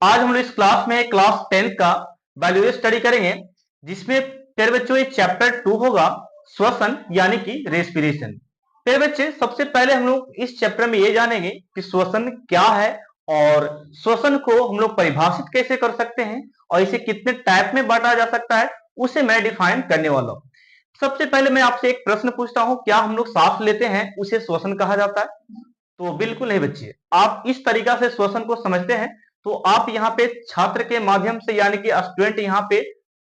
आज हम लोग इस क्लास में क्लास 10 का वैल्यू स्टडी करेंगे, जिसमें प्यारे बच्चों ये चैप्टर 2 होगा, श्वसन यानी कि रेस्पिरेशन। प्यारे बच्चे, सबसे पहले हम लोग इस चैप्टर में ये जानेंगे कि श्वसन क्या है और श्वसन को हम लोग परिभाषित कैसे कर सकते हैं और इसे कितने टाइप में बांटा जा सकता है, उसे मैं डिफाइन करने वाला हूं। सबसे पहले मैं आपसे एक प्रश्न पूछता हूं, क्या हम लोग सांस लेते हैं उसे श्वसन कहा जाता है? तो बिल्कुल नहीं बच्चे, आप इस तरीका से श्वसन को समझते हैं तो आप यहाँ पे छात्र के माध्यम से यानी कि स्टूडेंट यहाँ पे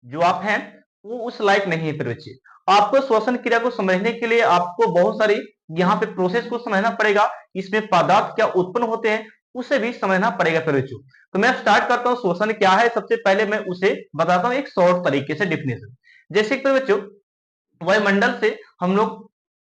जो आप हैं वो उस लायक नहीं है। फिर बच्चे, आपको श्वसन क्रिया को समझने के लिए आपको बहुत सारी यहाँ पे प्रोसेस को समझना पड़ेगा, इसमें पदार्थ क्या उत्पन्न होते हैं उसे भी समझना पड़ेगा। फिर बच्चों, तो मैं स्टार्ट करता हूँ श्वसन क्या है। सबसे पहले मैं उसे बताता हूँ एक शॉर्ट तरीके से डिफिनेशन। जैसे कि बच्चों, वायुमंडल से हम लोग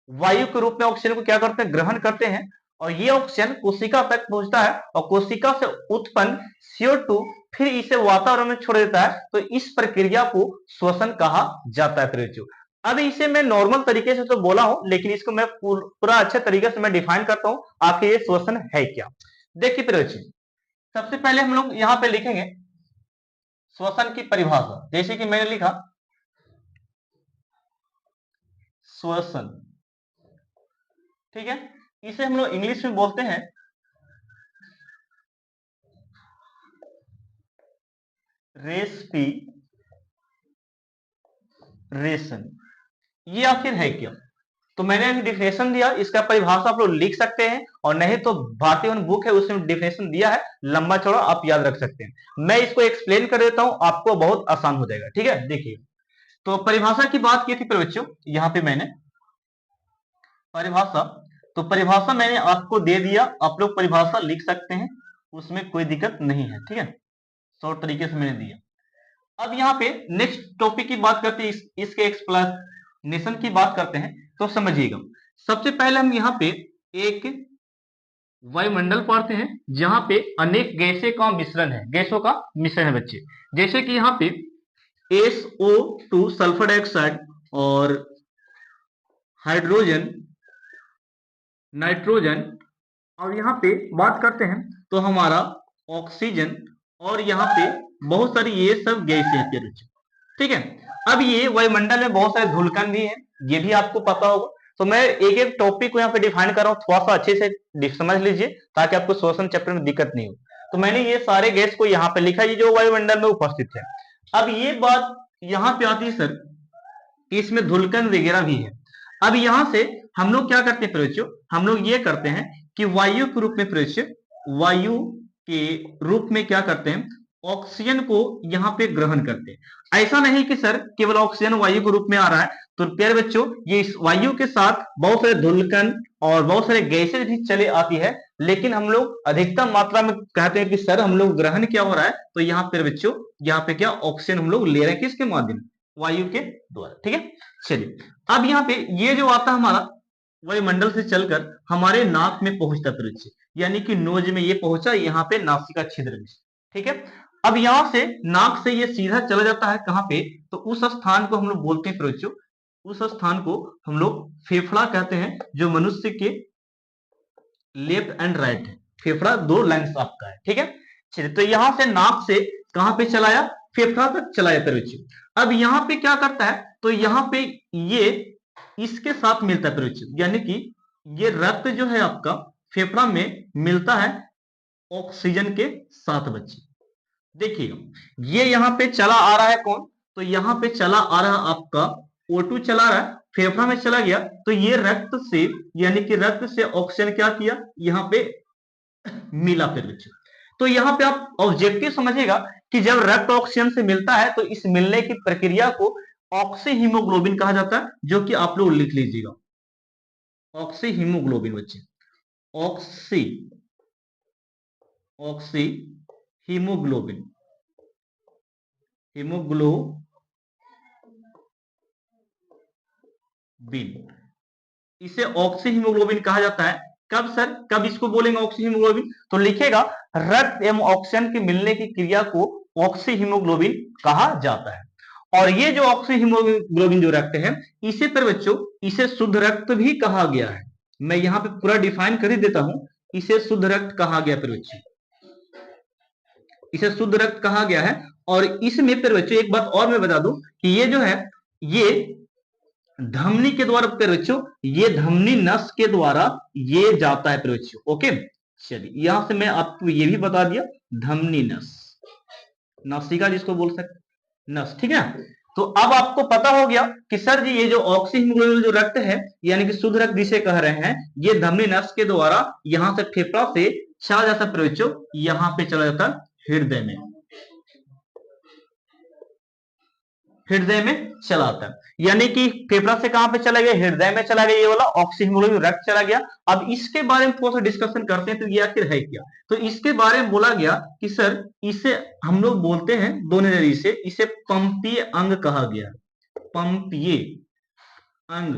वायु के रूप में ऑक्सीजन को क्या करते हैं, ग्रहण करते हैं, और ये ऑक्सीजन कोशिका तक पहुंचता है और कोशिका से उत्पन्न CO2 फिर इसे वातावरण में छोड़ देता है। तो इस प्रक्रिया को श्वसन कहा जाता है। फिर अब इसे मैं नॉर्मल तरीके से तो बोला हूं, लेकिन इसको मैं पूरा अच्छे तरीके से मैं डिफाइन करता हूं आखिर ये श्वसन है क्या। देखिए फिर सबसे पहले हम लोग यहां पे लिखेंगे श्वसन की परिभाषा। जैसे कि मैंने लिखा श्वसन, ठीक है, इसे हम लोग इंग्लिश में बोलते हैं रेस्पिरेशन। ये आखिर है क्या? तो मैंने अभी डिफिनेशन दिया, इसका परिभाषा आप लोग लिख सकते हैं, और नहीं तो भारतीय वन बुक है उसमें डिफिनेशन दिया है, लंबा चौड़ा आप याद रख सकते हैं। मैं इसको एक्सप्लेन कर देता हूं, आपको बहुत आसान हो जाएगा। ठीक है, देखिए, तो परिभाषा की बात की थी पर बच्चों, यहां पे मैंने परिभाषा, तो परिभाषा मैंने आपको दे दिया, आप लोग परिभाषा लिख सकते हैं, उसमें कोई दिक्कत नहीं है। ठीक है, शॉर्ट तरीके से मैंने दिया। अब यहाँ पे नेक्स्ट टॉपिक की बात करते हैं, इसके एक्सप्लेनेशन की बात करते हैं, तो समझिएगा। सबसे पहले हम यहाँ पे एक वायुमंडल पढ़ते हैं जहां पे अनेक गैसें का मिश्रण है, गैसों का मिश्रण है बच्चे। जैसे कि यहाँ पे SO2 सल्फर डाइऑक्साइड और हाइड्रोजन, नाइट्रोजन, और यहाँ पे बात करते हैं तो हमारा ऑक्सीजन, और यहाँ पे बहुत सारी ये सब गैसें हैं। ठीक है, अब ये वायुमंडल में बहुत सारे धूलकण भी हैं, ये भी आपको पता होगा। तो मैं एक एक टॉपिक को यहाँ पे डिफाइन कर रहा हूँ, थोड़ा सा अच्छे से समझ लीजिए ताकि आपको श्वसन चैप्टर में दिक्कत नहीं हो। तो मैंने ये सारे गैस को यहाँ पे लिखा है जो वायुमंडल में उपस्थित है। अब ये बात यहाँ पे आती है सर कि इसमें धूलकण वगैरह भी है। अब यहां से हम लोग क्या करते हैं प्रयोज्य, हम लोग ये करते हैं कि वायु के रूप में प्रयोज्य, वायु के रूप में क्या करते हैं, ऑक्सीजन को यहाँ पे ग्रहण करते हैं। ऐसा नहीं कि सर केवल ऑक्सीजन वायु के रूप में आ रहा है, तो प्यारे बच्चों ये इस वायु के साथ बहुत सारे धूलकण और बहुत सारे गैसेज भी चले आती है, लेकिन हम लोग अधिकतम मात्रा में कहते हैं कि सर हम लोग ग्रहण क्या हो रहा है, तो यहाँ पे बच्चों यहाँ पे क्या ऑक्सीजन हम लोग ले रहे हैं, किसके माध्यम, वायु के द्वारा। ठीक है, चलिए, अब यहाँ पे ये जो आता है हमारा वायुमंडल से चलकर हमारे नाक में पहुंचता है, यानी कि नोज में ये पहुंचा, यहाँ पे नासिका छिद्र में। ठीक है, अब यहां से नाक से ये सीधा चला जाता है कहां पे, तो उस स्थान को हम लोग बोलते हैं प्रयोज्य, उस स्थान को हम लोग फेफड़ा कहते हैं, जो मनुष्य के लेफ्ट एंड राइट है। फेफड़ा दो लाइंस आपका है। ठीक है, चलिए, तो यहां से नाक से कहां पे चलाया, फेफड़ा तक चलाया प्रयोज्य। अब यहाँ पे क्या करता है, तो यहाँ पे ये इसके साथ मिलता है प्रयोज्य, यानी कि ये रक्त जो है आपका फेफड़ा में मिलता है ऑक्सीजन के साथ बच्चे। देखिएगा, ये यहाँ पे चला आ रहा है कौन, तो यहाँ पे चला आ रहा आपका O2 चला रहा है, फेफड़ा में चला गया, तो ये रक्त से यानी कि रक्त से ऑक्सीजन क्या किया, यहाँ पे मिला। फिर बच्चे, तो यहाँ पे आप ऑब्जेक्टिव समझिएगा कि जब रक्त ऑक्सीजन से मिलता है तो इस मिलने की प्रक्रिया को ऑक्सी हीमोग्लोबिन कहा जाता है, जो कि आप लोग लिख लीजिएगा, ऑक्सी हीमोग्लोबिन बच्चे, ऑक्सी ऑक्सी हीमोग्लोबिन, हीमोग्लोबिन, इसे ऑक्सी हीमोग्लोबिन कहा जाता है। कब सर, कब इसको बोलेंगे ऑक्सी हीमोग्लोबिन, तो लिखेगा रक्त एवं ऑक्सीजन के मिलने की क्रिया को ऑक्सी हीमोग्लोबिन कहा जाता है। और ये जो ऑक्सी हीमोग्लोबिन जो रक्त है, इसे पर बच्चों इसे शुद्ध रक्त भी कहा गया है। मैं यहाँ पे पूरा डिफाइन कर ही देता हूं, इसे शुद्ध रक्त कहा गया पर बच्चों, इसे शुद्ध रक्त कहा गया है। और इसमें फिर बच्चों एक बात और मैं बता दूं कि ये जो है ये धमनी के द्वारा फिर बच्चों, ये धमनी नस के द्वारा ये जाता है फिर बच्चों। ओके, चलिए यहां से मैं आपको ये भी बता दिया, धमनी नस, नासिका जिसको बोल सकते नस, ठीक है। तो अब आपको पता हो गया कि सर जी ये जो ऑक्सीहीमोग्लोबिन जो रक्त है यानी कि शुद्ध रक्त जिसे कह रहे हैं, ये धमनी नस के द्वारा यहां से फेफड़ा से चला जाता है बच्चों, यहां पे चला जाता है हृदय में, हृदय में चला आता है। यानी कि फेफड़ा से कहां पे चला गया, हृदय में चला गया, ये वाला ऑक्सीहीमोग्लोबिन रक्त चला गया। अब इसके बारे में थोड़ा सा डिस्कशन करते हैं, तो ये आखिर है क्या। तो इसके बारे में बोला गया कि सर इसे हम लोग बोलते हैं दो नजरिए से, इसे पंपीय अंग कहा गया, पंपीय अंग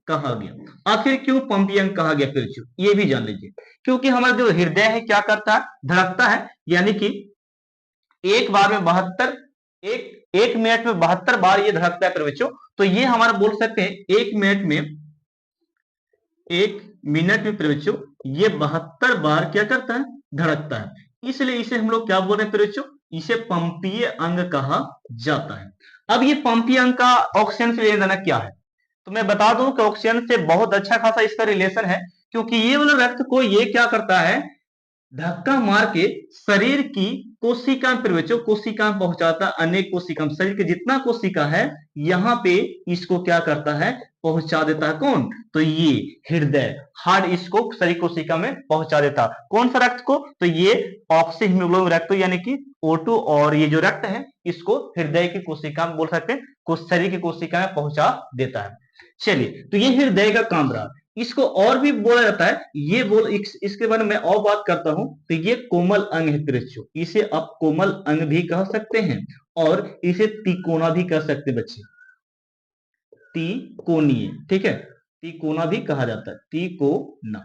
कहा गया। आखिर क्यों पंपीय अंग कहा गया फिर ये भी जान लीजिए। क्योंकि हमारा जो हृदय है क्या करता है, धड़कता है, यानी कि एक बार में 72 एक मिनट में 72 बार ये धड़कता है बच्चों। तो ये हमारा बोल सकते हैं एक मिनट में बच्चों ये 72 बार क्या करता है, धड़कता है। इसलिए इसे हम लोग क्या बोल रहे हैं बच्चों, इसे पंपीय अंग कहा जाता है। अब ये पंपीय अंग का ऑक्सीजन से लेना देना क्या है, तो मैं बता दूं कि ऑक्सीजन से बहुत अच्छा खासा इसका रिलेशन है। क्योंकि ये वाला रक्त को ये क्या करता है, धक्का मार के शरीर की कोशिका पर बच्चों, कोशिका पहुंचाता, अनेक कोशिका, शरीर के जितना कोशिका है यहां पे इसको क्या करता है, पहुंचा देता है। कौन, तो ये हृदय, हार्ट इसको शरीर कोशिका में पहुंचा देता। कौन सा रक्त को, तो ये ऑक्सीहीमोग्लोबिन रक्त यानी कि O2, और ये जो रक्त है इसको हृदय की कोशिका में बोल सकते हैं, शरीर की कोशिका में पहुंचा देता है। चलिए, तो ये हृदय का काम रहा। इसको और भी बोला जाता है, ये इसके बारे में और बात करता हूं, तो ये कोमल अंग है बच्चों, इसे आप कोमल अंग भी कह सकते हैं और इसे तिकोना भी कह सकते बच्चे, तिकोनीय, ठीक है, तिकोना भी कहा जाता है, तिकोना।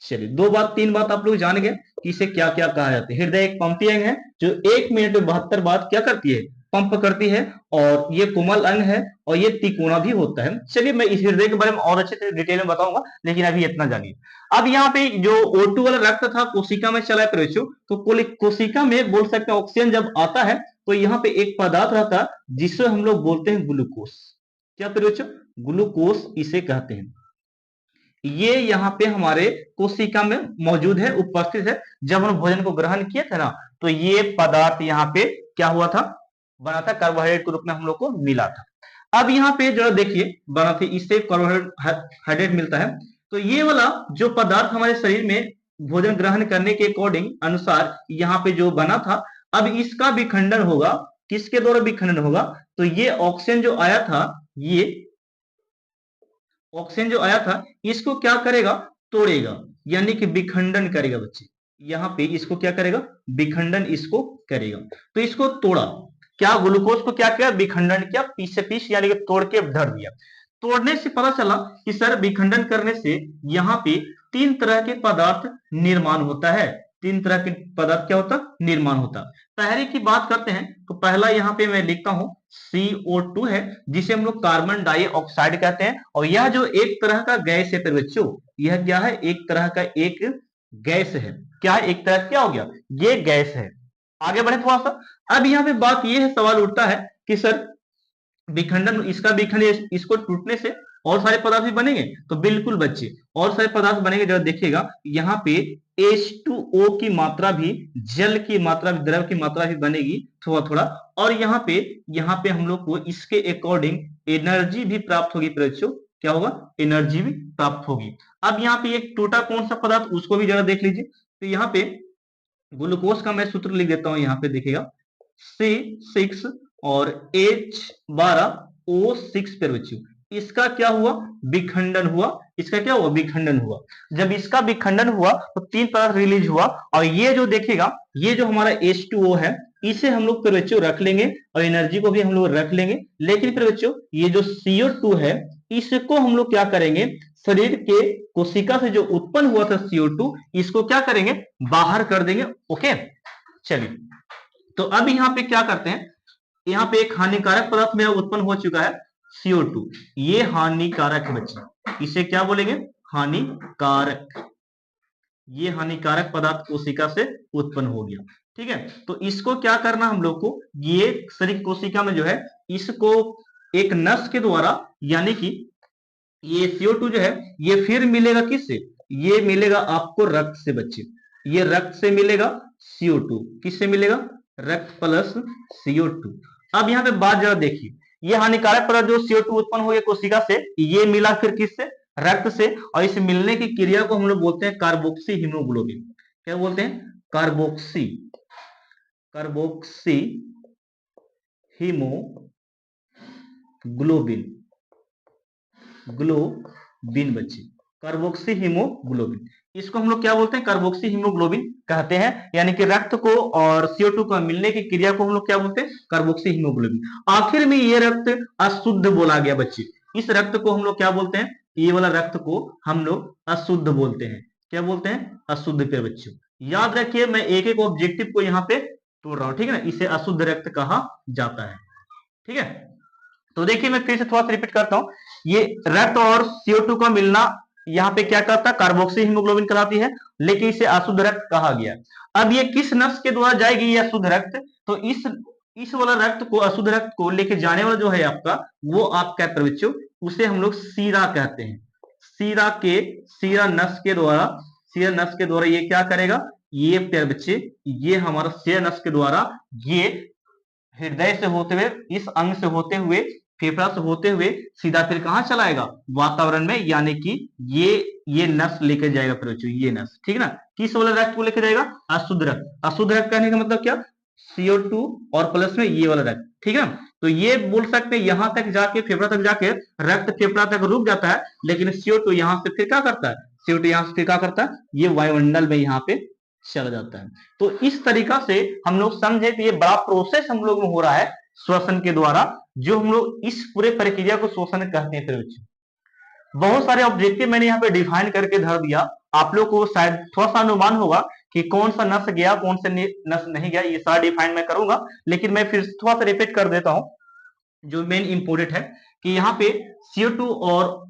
चलिए तीन बात आप लोग जान गए कि इसे क्या क्या कहा जाता है। हृदय एक पंपीय अंग है जो एक मिनट में 72 बार क्या करती है, पंप करती है, और ये कोमल अंग है, और ये तिकोना भी होता है। चलिए मैं इस हृदय के बारे में और अच्छे से डिटेल में बताऊंगा, लेकिन अभी इतना जानिए। अब यहाँ पे जो O2 वाला रक्त था कोशिका में चला है बच्चों, तो कोशिका में बोल सकते हैं ऑक्सीजन जब आता है तो यहाँ पे एक पदार्थ रहता है जिसे हम लोग बोलते हैं ग्लूकोस। क्या बच्चों, ग्लूकोस इसे कहते हैं। ये यहाँ पे हमारे कोशिका में मौजूद है, उपस्थित है। जब हम भोजन को ग्रहण किए थे ना, तो ये पदार्थ यहाँ पे क्या हुआ था, बना था, कार्बोहाइड्रेट के रूप में हम लोग को मिला था। अब यहाँ पे जो देखिए बना थी, इससे कार्बोहाइड्रेट मिलता है। तो ये वाला जो पदार्थ हमारे शरीर में भोजन ग्रहण करने के अकॉर्डिंग अनुसार यहाँ पे जो बना था, अब इसका विखंडन होगा, किसके द्वारा विखंडन होगा, तो ये ऑक्सीजन जो आया था, ये ऑक्सीजन जो आया था इसको क्या करेगा, तोड़ेगा, यानी कि विखंडन करेगा बच्चे। यहाँ पे इसको क्या करेगा, विखंडन इसको करेगा। तो इसको तोड़ा, क्या ग्लूकोज को क्या किया, विखंडन किया, पीस से पीस यानी कि तोड़ के धर दिया। तोड़ने से पता चला कि सर विखंडन करने से यहाँ पे 3 तरह के पदार्थ निर्माण होता है। 3 तरह के पदार्थ क्या होता, निर्माण होता। पहले की बात करते हैं, तो पहला यहाँ पे मैं लिखता हूं CO2 है, जिसे हम लोग कार्बन डाइऑक्साइड कहते हैं। और यह जो एक तरह का गैस है बच्चों, यह क्या है, एक तरह का एक गैस है। क्या है, एक तरह क्या हो गया, ये गैस है। आगे बढ़े थोड़ा सा। अब यहाँ पे बात ये है, सवाल उठता है कि सर विखंडन, इसका विखंडन, इसको टूटने से और सारे पदार्थ भी बनेंगे, तो बिल्कुल बच्चे और सारे पदार्थ बनेंगे। जब देखिएगा यहाँ पे H2O की मात्रा भी, जल की मात्रा भी, द्रव की मात्रा भी बनेगी थोड़ा थोड़ा। और यहाँ पे हम लोग को इसके अकॉर्डिंग एनर्जी भी प्राप्त होगी बच्चों। क्या होगा, एनर्जी भी प्राप्त होगी। अब यहाँ पे एक टूटा कौन सा पदार्थ, उसको भी जरा देख लीजिए। तो यहाँ पे ग्लूकोज का मैं सूत्र लिख देता हूं, यहाँ पे देखिएगा C6 और H12O6 पर बच्चों, इसका क्या हुआ, विखंडन हुआ। इसका क्या हुआ, विखंडन हुआ। जब इसका विखंडन हुआ तो 3 पदार्थ रिलीज हुआ। और ये जो देखिएगा, ये जो हमारा H2O है, इसे हम लोग फिर बच्चों रख लेंगे, और एनर्जी को भी हम लोग रख लेंगे। लेकिन फिर बच्चों ये जो CO2 है, इसको हम लोग क्या करेंगे, शरीर के कोशिका से जो उत्पन्न हुआ था CO2, इसको क्या करेंगे, बाहर कर देंगे। ओके, चलिए तो अब यहाँ पे क्या करते हैं, यहाँ पे एक हानिकारक पदार्थ मेरा उत्पन्न हो चुका है CO2। ये हानिकारक है बच्चे, इसे क्या बोलेंगे, हानिकारक। ये हानिकारक पदार्थ कोशिका से उत्पन्न हो गया। ठीक है। तो इसको क्या करना हम लोग को, ये शरीर कोशिका में जो है इसको एक नस के द्वारा, यानी कि ये CO2 जो है ये फिर मिलेगा किससे, ये मिलेगा आपको रक्त से बच्चे, ये रक्त से मिलेगा CO2, किससे मिलेगा, रक्त प्लस CO2। अब यहाँ पे बात जरा देखिए, ये हानिकारक पदार्थ जो CO2 उत्पन्न हुए कोशिका से, ये मिला फिर किससे, रक्त से, और इस मिलने की क्रिया को हम लोग बोलते हैं कार्बोक्सी हीमोग्लोबिन। क्या बोलते हैं, कार्बोक्सी, कार्बोक्सी हीमोग्लोबिन, ग्लोबिन बच्चे, कार्बोक्सी हीमोग्लोबिन, इसको हम लोग क्या बोलते हैं, कार्बोक्सी हीमोग्लोबिन कहते हैं। यानी कि रक्त को और CO2 का मिलने की क्रिया को हम लोग क्या बोलते हैं, कार्बोक्सी हीमोग्लोबिन। आखिर में ये रक्त अशुद्ध बोला गया बच्चे, इस रक्त को हम लोग क्या बोलते हैं, ये वाला रक्त को हम लोग अशुद्ध बोलते हैं। क्या बोलते हैं, अशुद्ध पे बच्चों। याद रखिए मैं एक एक ऑब्जेक्टिव को यहाँ पे तोड़ रहा हूं, ठीक है ना, इसे अशुद्ध रक्त कहा जाता है। ठीक है, तो देखिए मैं फिर से थोड़ा सा रिपीट करता हूं, ये रक्त और CO2 का मिलना यहाँ पे क्या कहता है, कार्बोक्सी हीमोग्लोबिन कहलाती है, लेकिन इसे अशुद्ध रक्त कहा गया। अब ये किस नस के द्वारा जाएगी ये अशुद्ध रक्त, तो इस वाला रक्त को, अशुद्ध रक्त को लेके जाने वाला जो है आपका, वो आप क्या करते बच्चों, उसे हम लोग सीरा कहते हैं। सीरा नस के द्वारा, सीरा नस के द्वारा ये क्या करेगा, ये प्यारे बच्चे, ये हमारा सीरा नस के द्वारा ये हृदय से होते हुए, इस अंग से होते हुए, फेफड़ा से होते हुए सीधा फिर कहां चलाएगा, वातावरण में, यानी कि ये नस लेकर जाएगा फिर बच्चों, ये नस, ठीक है ना, किस वाला रक्त को लेकर जाएगा, अशुद्ध रक्त। अशुद्ध रक्त कहने का मतलब क्या, CO2 और प्लस में ये वाला रक्त, ठीक है। तो ये बोल सकते हैं यहां तक जाके, फेफड़ा तक जाके रक्त फेफड़ा तक रुक जाता है, लेकिन CO2 यहां से फिर क्या करता है, CO2 यहां से फिर क्या करता है, ये वायुमंडल में यहाँ पे चला जाता है। तो इस तरीका से हम लोग समझे कि ये बड़ा प्रोसेस हम लोग में हो रहा है श्वसन के द्वारा, जो हम लोग इस पूरे प्रक्रिया को श्वसन कहते हैं। फिर बहुत सारे ऑब्जेक्टिव मैंने यहाँ पे डिफाइन करके धर दिया, आप लोग को शायद थोड़ा सा अनुमान होगा कि कौन सा नस गया, कौन सा नस नहीं गया, ये सारा डिफाइन मैं करूंगा, लेकिन मैं फिर थोड़ा सा रिपीट कर देता हूं जो मेन इंपोर्टेंट है, कि यहाँ पे CO2 और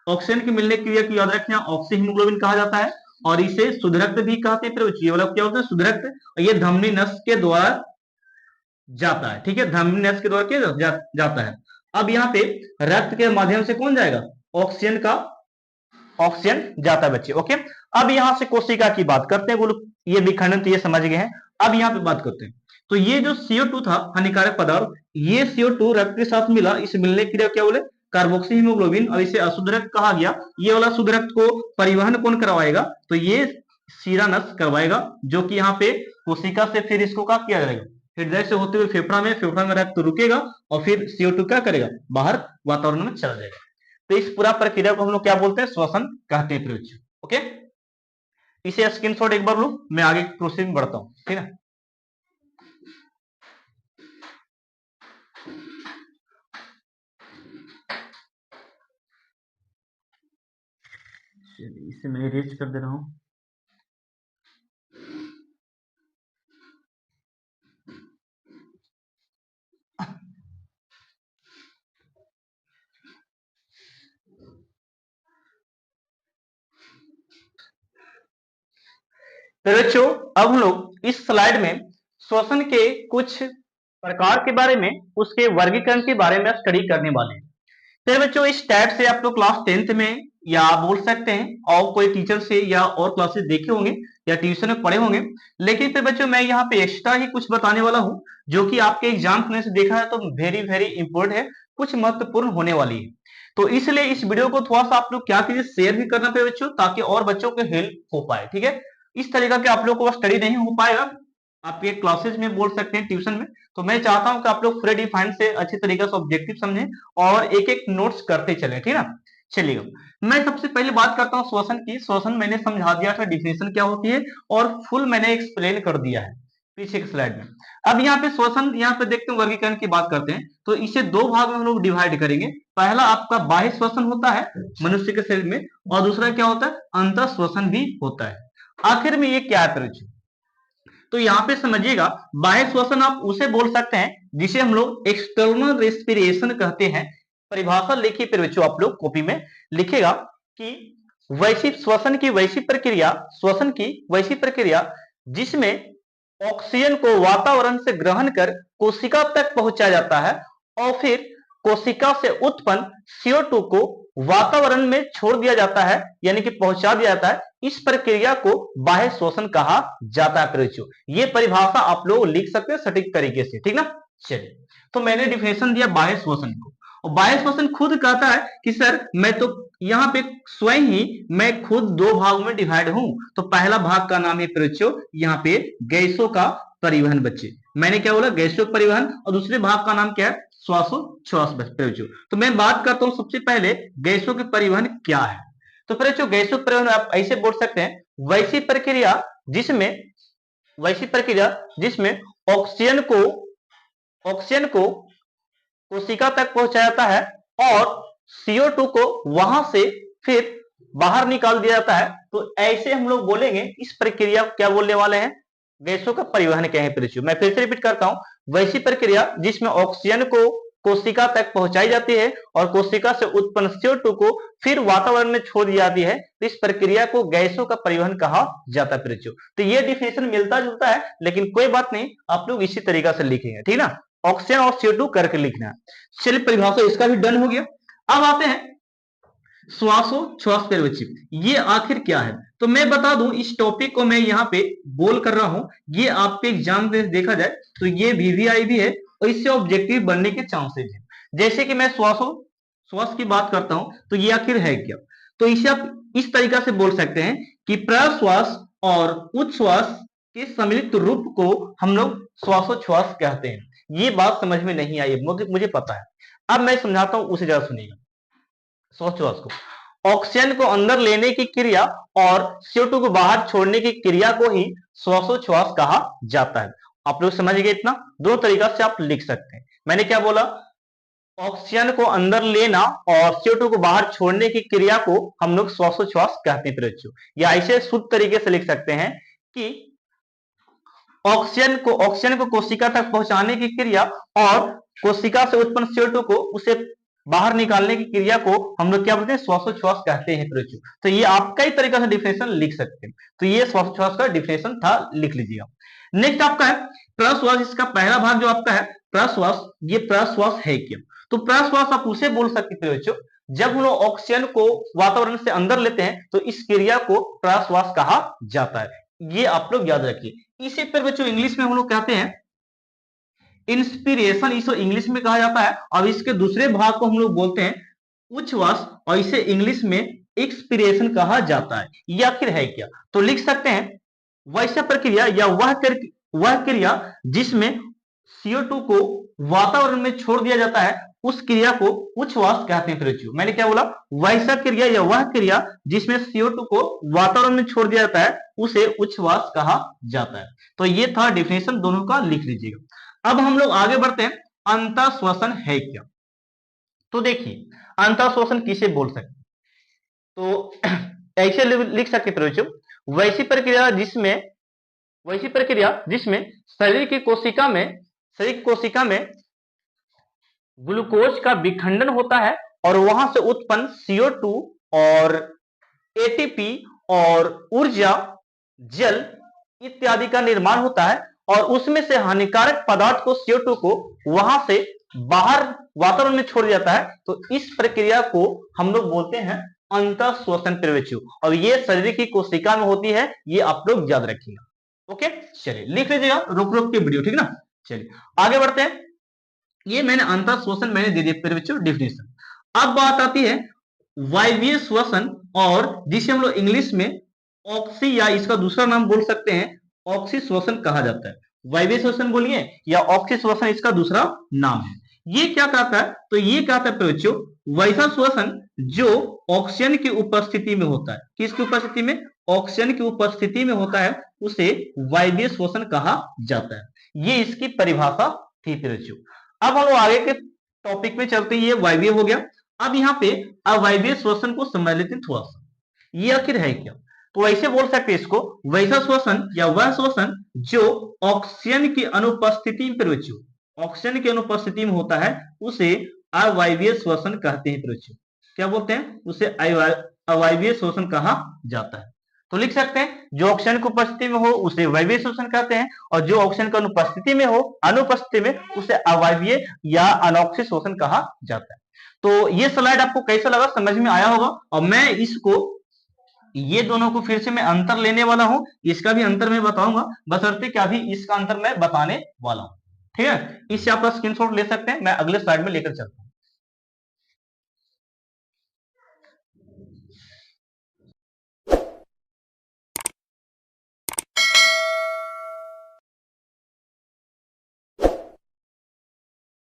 ऑक्सीजन के मिलने की क्रिया को याद रखना, ऑक्सी हीमोग्लोबिन कहा जाता है, और इसे शुद्ध रक्त भी कहते हैं। फिर ये वाला क्या होता है, शुद्ध रक्त, और ये धमनी नस के द्वारा जाता है, ठीक है, धमनी नस के द्वारा क्या जाता है। अब यहाँ पे रक्त के माध्यम से कौन जाएगा, ऑक्सीजन जाता है बच्चे, ओके। अब यहां से कोशिका की बात करते हैं, ये विखंडन तो ये समझ गए हैं। अब यहाँ पे बात करते हैं, तो ये जो CO2 था हानिकारक पदार्थ, ये CO2 रक्त के साथ मिला, इस मिलने की क्रिया क्या बोले, कार्बोक्सी हीमोग्लोबिन, और इसे अशुद्ध रक्त कहा गया। ये वाला शुद्ध रक्त को परिवहन कौन करवाएगा, तो ये सीरा नस करवाएगा, जो कि यहाँ पे कोशिका से फिर इसको क्या किया जाएगा, हृदय से होते हुए फेफड़ा में रक्त रुकेगा, और फिर CO2 क्या करेगा, बाहर वातावरण में चला जाएगा। तो इस पूरा प्रक्रिया को हम लोग क्या बोलते हैं, श्वसन कहते हैं। फिर ओके, इसे स्क्रीनशॉट एक बार लो, मैं आगे प्रोसेस में बढ़ता हूं, ठीक है। इसे मैं इरेज कर दे रहा हूं। तो बच्चों अब हम लोग इस स्लाइड में श्वसन के कुछ प्रकार के बारे में, उसके वर्गीकरण के बारे में स्टडी करने वाले हैं। तो बच्चों इस टाइप से आप लोग क्लास 10th में, या आप बोल सकते हैं और कोई टीचर से या और क्लासेस देखे होंगे या ट्यूशन में पढ़े होंगे, लेकिन फिर बच्चों मैं यहाँ पे एक्स्ट्रा ही कुछ बताने वाला हूँ, जो कि आपके एग्जाम में से देखा है तो वेरी वेरी इंपॉर्टेंट है, कुछ महत्वपूर्ण होने वाली है। तो इसलिए इस वीडियो को थोड़ा सा आप लोग क्या कीजिए, शेयर भी करना पे बच्चों, ताकि और बच्चों को हेल्प हो पाए, ठीक है। इस तरीका के आप लोग को स्टडी नहीं हो पाएगा आपके क्लासेस में, बोल सकते हैं ट्यूशन में। तो मैं चाहता हूं कि आप लोग फ्री डिफाइन से अच्छी तरीके से ऑब्जेक्टिव समझें और एक एक नोट्स करते चलें, ठीक है ना। चलिए मैं सबसे पहले बात करता हूं श्वसन की। श्वसन मैंने समझा दिया था, डिफिनेशन क्या होती है, और फुल मैंने एक्सप्लेन कर दिया है पीछे के स्लाइड में। अब यहाँ पे श्वसन, यहाँ पे देखते हैं वर्गीकरण की बात करते हैं, तो इसे दो भाग में हम लोग डिवाइड करेंगे। पहला आपका बाह्य श्वसन होता है मनुष्य के शरीर में, और दूसरा क्या होता है, अंतः श्वसन भी होता है। आखिर में ये क्या है, तो यहाँ पे समझिएगा, बाह्य श्वसन आप उसे बोल सकते हैं जिसे हम लोग एक्सटर्नल रेस्पिरेशन कहते हैं। परिभाषा लिखिए फिर बच्चों, आप लोग कॉपी में लिखेगा कि वैसी श्वसन की वैसी प्रक्रिया, श्वसन की वैसी प्रक्रिया जिसमें ऑक्सीजन को वातावरण से ग्रहण कर कोशिका तक पहुंचाया जाता है और फिर कोशिका से उत्पन्न CO2 को वातावरण में छोड़ दिया जाता है, यानी कि पहुंचा दिया जाता है। इस प्रक्रिया को बाह्य श्वसन कहा जाता है प्रियो। ये परिभाषा आप लोग लिख सकते हैं सटीक तरीके से, ठीक ना। चलिए, तो मैंने डिफिनेशन दिया बाह्य श्वसन को, और बाह्य श्वसन खुद कहता है कि सर मैं तो यहाँ पे स्वयं ही मैं खुद दो भागों में डिवाइड हूं। तो पहला भाग का नाम है प्रियो यहाँ पे गैसों का परिवहन। बच्चे मैंने क्या बोला, गैसों का परिवहन, और दूसरे भाग का नाम क्या है, श्वासोच्छ्वास प्रियो। तो मैं बात करता हूं सबसे पहले गैसों के परिवहन क्या है। तो प्रियो गैसों के परिवहन आप ऐसे बोल सकते हैं, वैसी प्रक्रिया जिसमें ऑक्सीजन को कोशिका तक पहुंचाया जाता है और CO2 को वहां से फिर बाहर निकाल दिया जाता है। तो ऐसे हम लोग बोलेंगे, इस प्रक्रिया को क्या बोलने वाले हैं, गैसों का परिवहन क्या है प्रियो। मैं फिर से रिपीट करता हूं, वैसी प्रक्रिया जिसमें ऑक्सीजन को कोशिका तक पहुंचाई जाती है और कोशिका से उत्पन्न CO2 को फिर वातावरण में छोड़ दी जाती है, तो इस प्रक्रिया को गैसों का परिवहन कहा जाता है प्रियो। तो ये डिफिनेशन मिलता जुलता है, लेकिन कोई बात नहीं, आप लोग इसी तरीका से लिखेंगे, ठीक ना, ऑक्सीजन और CO2 करके लिखना है। चलिए, परिभाषा इसका भी डन हो गया। अब आते हैं श्वासोच्छ्वास प्रियो, ये आखिर क्या है। तो मैं बता दूं, इस टॉपिक को मैं यहाँ पे बोल कर रहा हूं, ये आपके एग्जाम में देखा जाए तो ये VVI भी है और इससे ऑब्जेक्टिव बनने के चांसेस है। जैसे कि मैं श्वास की बात करता हूं, तो ये आखिर है क्या। तो इसे आप इस तरीका से बोल सकते हैं कि प्रश्वास और उच्छ्वास के सम्मिलित रूप को हम लोग श्वासोच्छ्वास कहते हैं। ये बात समझ में नहीं आई, मुझे पता है। अब मैं समझाता हूं, उसे जरा सुनिएगा। श्वासोच्छ्वास को ऑक्सीजन को अंदर लेने की क्रिया और CO2 को बाहर छोड़ने की क्रिया को ही श्वासोच्छ्वास कहा जाता है। आप लोग समझ गए इतना, दो तरीका से आप लिख सकते हैं। मैंने क्या बोला, ऑक्सीजन को अंदर लेना और CO2 को बाहर छोड़ने की क्रिया को हम लोग श्वासोच्छ्वास कहते हैं प्रियो। या ऐसे शुद्ध तरीके से लिख सकते हैं कि ऑक्सीजन को कोशिका तक पहुंचाने की क्रिया और कोशिका से उत्पन्न CO2 को उसे बाहर निकालने की क्रिया को हम लोग क्या बोलते हैं, श्वासोच्छ्वास कहते हैं प्रियो। तो ये आप कई तरीका से डिफिनेशन लिख सकते हैं। तो ये श्वासोच्छ्वास का डिफिनेशन था, लिख लीजिएगा। नेक्स्ट आपका है प्रश्वास। इसका पहला भाग जो आपका है प्रश्वास, ये प्रश्वास है क्या। तो प्रश्वास आप उसे बोल सकते हैं प्रियो, जब हम लोग ऑक्सीजन को वातावरण से अंदर लेते हैं तो इस क्रिया को प्रश्वास कहा जाता है। ये आप लोग याद रखिए। इसे फिर बच्चों इंग्लिश में हम लोग कहते हैं इंस्पिरेशन, इसे इंग्लिश में कहा जाता है। और इसके दूसरे भाग को हम लोग बोलते हैं उच्छ्वास, और इसे इंग्लिश में एक्सपीरेशन कहा जाता है। ये आखिर है क्या, तो लिख सकते हैं वैसा प्रक्रिया या वह क्रिया जिसमें CO2 को वातावरण में छोड़ दिया जाता है, उस क्रिया को उच्छ्वास कहते हैं प्रियो। मैंने क्या बोला, वैसा क्रिया या वह क्रिया जिसमें CO2 को वातावरण में छोड़ दिया जाता है, उसे उच्छ्वास कहा जाता है। तो ये था डिफिनेशन, दोनों का लिख लीजिएगा। अब हम लोग आगे बढ़ते हैं, अंतःश्वसन है क्या। तो देखिए, अंतःश्वसन किसे बोल सकते, तो ऐसे लिख सकते प्रियो, वैसी प्रक्रिया जिसमें शरीर की कोशिका में ग्लूकोज का विखंडन होता है और वहां से उत्पन्न CO2 और ATP और ऊर्जा, जल इत्यादि का निर्माण होता है, और उसमें से हानिकारक पदार्थ को CO2 को वहां से बाहर वातावरण में छोड़ दिया जाता है। तो इस प्रक्रिया को हम लोग बोलते हैं अंतःश्वसन प्रियो, और ये शरीर की कोशिका में होती है। ये आप लोग याद रखिएगा। ओके, चलिए लिख लीजिएगा रुक रुक के वीडियो, ठीक ना। चलिए आगे बढ़ते हैं। ये मैंने अंतःश्वसन मैंने दे दिया प्रियो डिफिनेशन। अब बात आती है वायवीय श्वसन, और जिसे हम लोग इंग्लिश में ऑक्सी या इसका दूसरा नाम बोल सकते हैं ऑक्सी श्वसन कहा जाता है। वायवीय श्वसन बोलिए या ऑक्सी श्वसन इसका दूसरा नाम है। ये क्या कहता है, तो ये कहता है प्रियो वैसा श्वसन जो ऑक्सीजन की उपस्थिति में होता है। किसकी उपस्थिति में, ऑक्सीजन की उपस्थिति में होता है, उसे वायवीय श्वसन कहा जाता है। ये इसकी परिभाषा थी प्रियो। अब हम लोग आगे के टॉपिक में चलते हैं। ये वायवीय हो गया। अब यहाँ पे अवायवीय श्वसन को समझ लेते हैं थोड़ा सा, ये आखिर है क्या। तो ऐसे बोल सकते हैं इसको, वैसा श्वसन या वह श्वसन जो ऑक्सीजन की अनुपस्थिति में प्रियो, ऑक्सीजन की अनुपस्थिति में होता है, उसे अवायवीय श्वसन कहते हैं प्रियो। क्या बोलते हैं, उसे अवायवीय श्वसन कहा जाता है। तो लिख सकते हैं जो ऑक्सीजन की उपस्थिति में हो उसे वायवीय शोषण कहते हैं, और जो ऑक्सीजन की अनुपस्थिति में हो, अनुपस्थिति में, उसे अवायवीय या अनॉक्सिक शोषण कहा जाता है। तो ये स्लाइड आपको कैसा लगा, समझ में आया होगा। और मैं इसको, ये दोनों को फिर से मैं अंतर लेने वाला हूं, इसका भी अंतर मैं बताऊंगा, बशर्ते कि अभी इसका अंतर मैं बताने वाला हूं। ठीक है, इससे आप स्क्रीनशॉट ले सकते हैं, मैं अगले स्लाइड में लेकर चलता हूं।